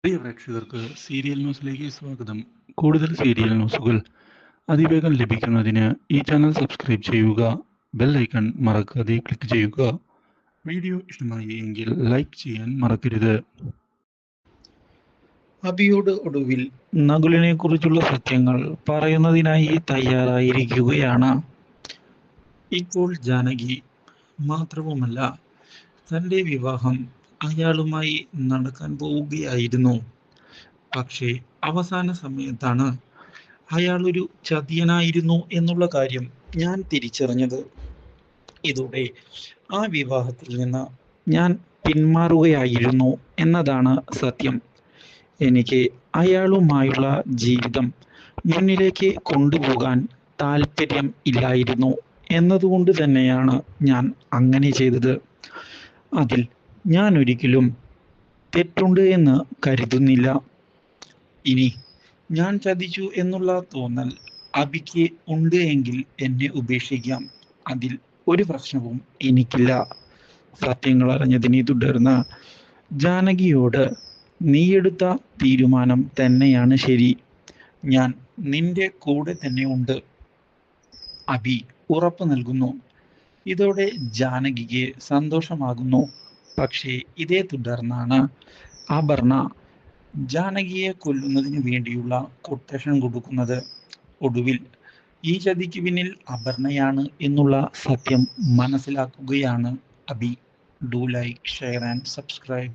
പ്രിയ പ്രേക്ഷകർക്ക് സീരിയൽ ന്യൂസിലേക്ക് സ്വാഗതം. കൂടുതൽ സീരിയൽ ന്യൂസുകൾ അതിവേഗം ലഭിക്കുന്നതിന് ഈ ചാനൽ സബ്സ്ക്രൈബ് ചെയ്യുക. ബെൽ ഐക്കൺ മറക്കാതെ ക്ലിക്ക് ചെയ്യുക. വീഡിയോ ഇഷ്ടമായി എങ്കിൽ ലൈക്ക് ചെയ്യാൻ മറക്കരുത്. അബിയോട് ഒടുവിൽ നകുലിനെ കുറിച്ചുള്ള സത്യങ്ങൾ പറയുന്നതിനായി തയ്യാറായിരിക്കുകയാണ് ഇപ്പോൾ ജാനകി. മാത്രവുമല്ല, തൻ്റെ വിവാഹം അയാളുമായി നടക്കാൻ പോവുകയായിരുന്നു. പക്ഷേ അവസാന സമയത്താണ് അയാളൊരു ചതിയനായിരുന്നു എന്നുള്ള കാര്യം ഞാൻ തിരിച്ചറിഞ്ഞത്. ഇതോടെ ആ വിവാഹത്തിൽ നിന്ന് ഞാൻ പിന്മാറുകയായിരുന്നു എന്നതാണ് സത്യം. എനിക്ക് അയാളുമായുള്ള ജീവിതം മുന്നിലേക്ക് കൊണ്ടുപോകാൻ താല്പര്യം ഇല്ലായിരുന്നു എന്നതുകൊണ്ട് തന്നെയാണ് ഞാൻ അങ്ങനെ ചെയ്തത്. അതിൽ ഞാൻ ഒരിക്കലും തെറ്റുണ്ട് എന്ന് കരുതുന്നില്ല. ഇനി ഞാൻ ചതിച്ചു എന്നുള്ള തോന്നൽ അബിക്ക് ഉണ്ട് എങ്കിൽ എന്നെ ഉപേക്ഷിക്കാം. അതിൽ ഒരു പ്രശ്നവും എനിക്കില്ല. സത്യങ്ങൾ അറിഞ്ഞതിനെ തുടർന്ന് ജാനകിയോട് നീയെടുത്ത തീരുമാനം തന്നെയാണ് ശരി. ഞാൻ നിന്റെ കൂടെ തന്നെ ഉണ്ട്, അബി ഉറപ്പു നൽകുന്നു. ഇതോടെ ജാനകിക്ക് സന്തോഷമാകുന്നു. പക്ഷേ ഇതേ തുടർന്നാണ് അപർണ ജാനകിയെ കൊല്ലുന്നതിന് വേണ്ടിയുള്ള കൊട്ടേഷൻ കൊടുക്കുന്നത്. ഒടുവിൽ ഈ ചതിക്ക് പിന്നിൽ അപർണയാണ് എന്നുള്ള സത്യം മനസ്സിലാക്കുകയാണ് Abhi. Do like, share and subscribe.